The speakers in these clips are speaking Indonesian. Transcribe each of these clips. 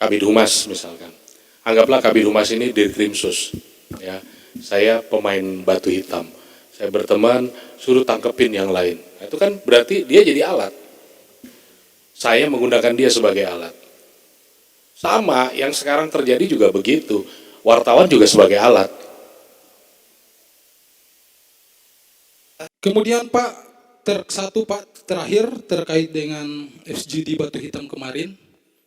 Kabid Humas misalkan. Anggaplah Kabid Humas ini Dirkrimsus, ya. Saya pemain batu hitam. Saya berteman, suruh tangkepin yang lain. Nah, itu kan berarti dia jadi alat. Saya menggunakan dia sebagai alat. Sama yang sekarang terjadi juga begitu. Wartawan juga sebagai alat. Kemudian Pak, satu Pak terakhir terkait dengan FGD Batu Hitam kemarin,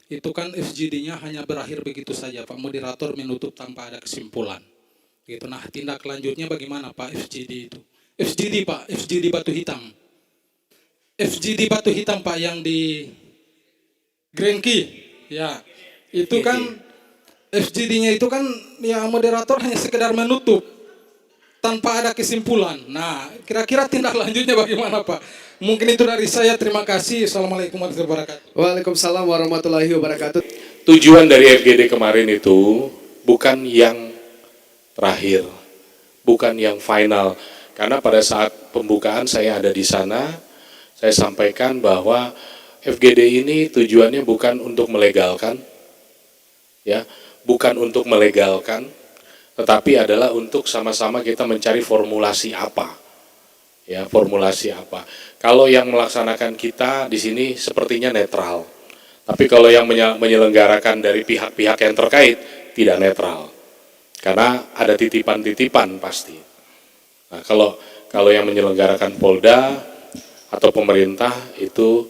itu kan FGD-nya hanya berakhir begitu saja Pak, moderator menutup tanpa ada kesimpulan. Gitu. Nah, tindak lanjutnya bagaimana Pak FGD itu? FGD Pak, FGD Batu Hitam. FGD Batu Hitam Pak yang di Grengki, ya. Itu kan FGD-nya itu kan ya moderator hanya sekedar menutup tanpa ada kesimpulan. Nah, kira-kira tindak lanjutnya bagaimana Pak? Mungkin itu dari saya. Terima kasih. Assalamualaikum warahmatullahi wabarakatuh. Waalaikumsalam warahmatullahi wabarakatuh. Tujuan dari FGD kemarin itu bukan yang terakhir, bukan yang final. Karena pada saat pembukaan saya ada di sana, saya sampaikan bahwa FGD ini tujuannya bukan untuk melegalkan, ya, bukan untuk melegalkan, tetapi adalah untuk sama-sama kita mencari formulasi apa, ya, formulasi apa. Kalau yang melaksanakan kita di sini sepertinya netral, tapi kalau yang menyelenggarakan dari pihak-pihak yang terkait tidak netral, karena ada titipan-titipan pasti. Nah, kalau yang menyelenggarakan Polda atau pemerintah itu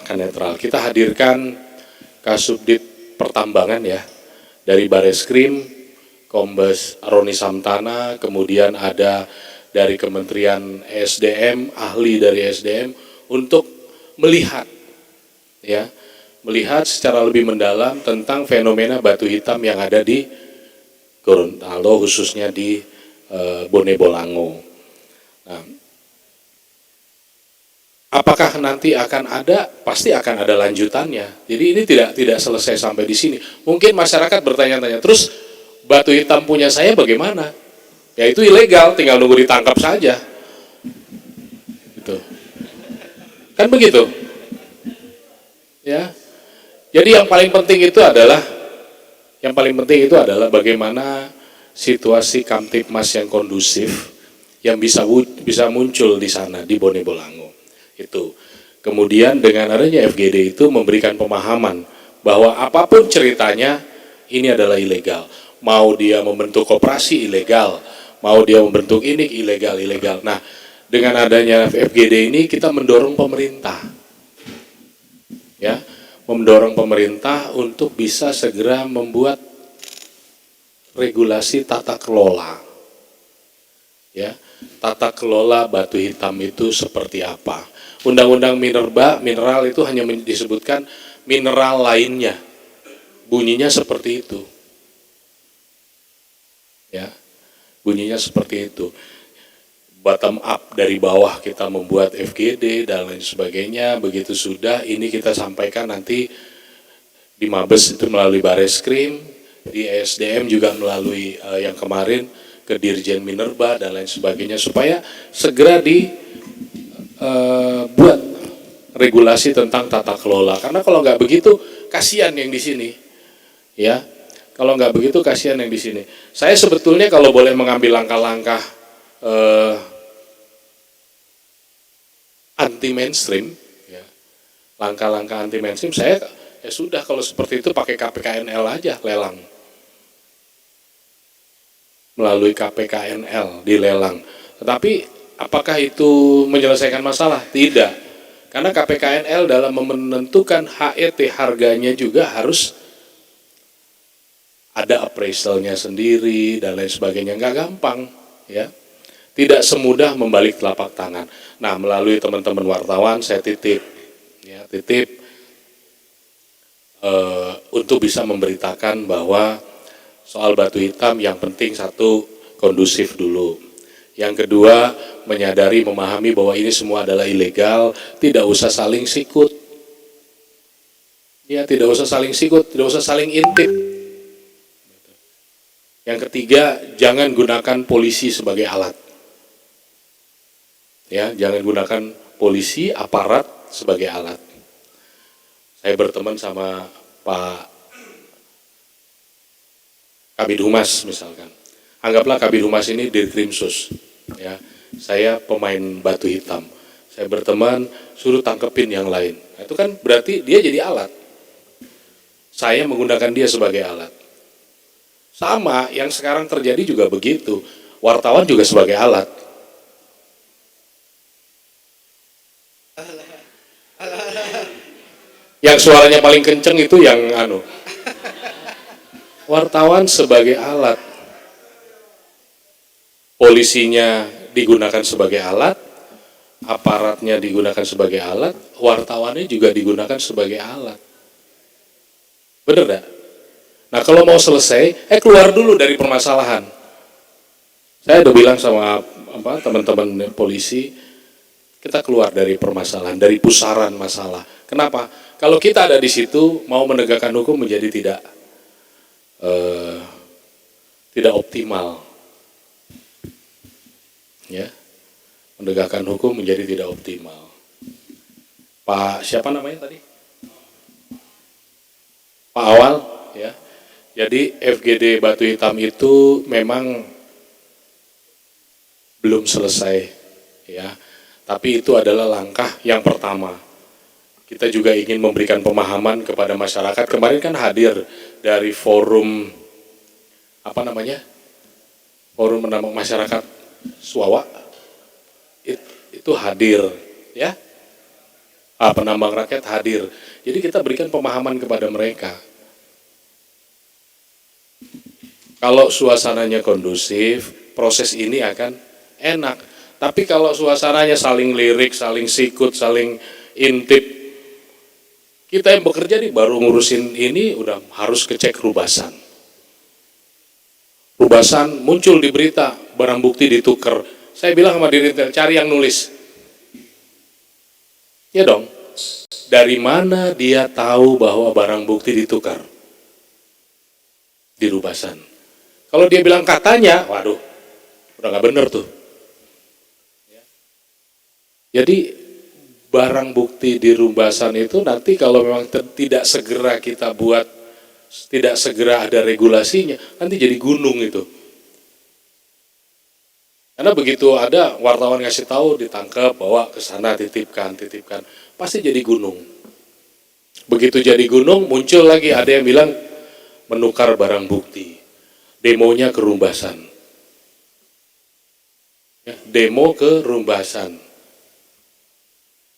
akan netral. Kita hadirkan Kasubdit Pertambangan ya, dari Bareskrim, Kombes Roni Samtana, kemudian ada dari Kementerian ESDM, ahli dari ESDM untuk melihat, ya, melihat secara lebih mendalam tentang fenomena batu hitam yang ada di Gorontalo, khususnya di Bone Bolango. Nah, apakah nanti akan ada? Pasti akan ada lanjutannya. Jadi ini tidak selesai sampai di sini. Mungkin masyarakat bertanya-tanya, terus batu hitam punya saya bagaimana? Ya itu ilegal, tinggal nunggu ditangkap saja. Gitu. Kan begitu? Ya. Jadi yang paling penting itu adalah bagaimana situasi Kamtipmas yang kondusif yang bisa muncul di sana di Bone Bolango. Itu. Kemudian dengan adanya FGD itu memberikan pemahaman bahwa apapun ceritanya ini adalah ilegal. Mau dia membentuk koperasi ilegal, mau dia membentuk ini ilegal. Nah, dengan adanya FGD ini kita mendorong pemerintah, ya, mendorong pemerintah untuk bisa segera membuat regulasi tata kelola, ya, tata kelola batu hitam itu seperti apa. Undang-undang mineral itu hanya disebutkan mineral lainnya, bunyinya seperti itu, ya, bunyinya seperti itu. Bottom up, dari bawah kita membuat FGD dan lain sebagainya. Begitu sudah, ini kita sampaikan nanti di Mabes itu melalui Bareskrim, di ESDM juga melalui yang kemarin ke Dirjen Minerba dan lain sebagainya, supaya segera dibuat regulasi tentang tata kelola. Karena kalau nggak begitu kasihan yang di sini, ya. Kalau nggak begitu kasihan yang di sini. Saya sebetulnya kalau boleh mengambil langkah-langkah anti mainstream, ya, langkah-langkah anti mainstream, saya ya sudah kalau seperti itu pakai KPKNL aja lelang, melalui KPKNL dilelang. Tetapi apakah itu menyelesaikan masalah? Tidak, karena KPKNL dalam menentukan HET harganya juga harus ada appraisalnya sendiri dan lain sebagainya, nggak gampang, ya. Tidak semudah membalik telapak tangan. Nah, melalui teman-teman wartawan saya titip untuk bisa memberitakan bahwa soal batu hitam yang penting satu, kondusif dulu. Yang kedua, menyadari, memahami bahwa ini semua adalah ilegal, tidak usah saling sikut. Ya, tidak usah saling sikut, tidak usah saling intip. Yang ketiga, jangan gunakan polisi sebagai alat. Ya, jangan gunakan polisi, aparat sebagai alat. Saya berteman sama Pak Kabid Humas misalkan. Anggaplah Kabid Humas ini Dirkrimsus, ya. Saya pemain batu hitam. Saya berteman, suruh tangkepin yang lain. Nah, itu kan berarti dia jadi alat. Saya menggunakan dia sebagai alat. Sama yang sekarang terjadi juga begitu. Wartawan juga sebagai alat. Yang suaranya paling kenceng itu yang wartawan sebagai alat. Polisinya digunakan sebagai alat, aparatnya digunakan sebagai alat, wartawannya juga digunakan sebagai alat. Bener gak? Nah kalau mau selesai, keluar dulu dari permasalahan. Saya udah bilang sama teman-teman polisi, kita keluar dari permasalahan, dari pusaran masalah. Kenapa? Kalau kita ada di situ, mau menegakkan hukum menjadi tidak optimal. Ya, menegakkan hukum menjadi tidak optimal. Pak siapa namanya tadi? Pak Awal, ya. Jadi FGD Batu Hitam itu memang belum selesai, ya. Tapi itu adalah langkah yang pertama. Kita juga ingin memberikan pemahaman kepada masyarakat. Kemarin kan hadir dari forum Forum penambang masyarakat Suwawa. Itu hadir, ya. Penambang rakyat hadir. Jadi kita berikan pemahaman kepada mereka. Kalau suasananya kondusif, proses ini akan enak. Tapi kalau suasananya saling lirik, saling sikut, saling intip, kita yang bekerja nih baru ngurusin ini udah harus kecek rubasan. Rubasan muncul di berita, barang bukti ditukar. Saya bilang sama diri cari yang nulis. Ya dong. Dari mana dia tahu bahwa barang bukti ditukar? Di rubasan. Kalau dia bilang katanya, waduh, udah nggak bener tuh. Jadi barang bukti di rubasan itu nanti kalau memang tidak segera kita buat, tidak segera ada regulasinya, nanti jadi gunung itu. Karena begitu ada wartawan ngasih tahu, ditangkap, bawa ke sana, titipkan, pasti jadi gunung. Begitu jadi gunung, muncul lagi ada yang bilang menukar barang bukti, demonya ke rumbasan. Ya, demo ke rumbasan.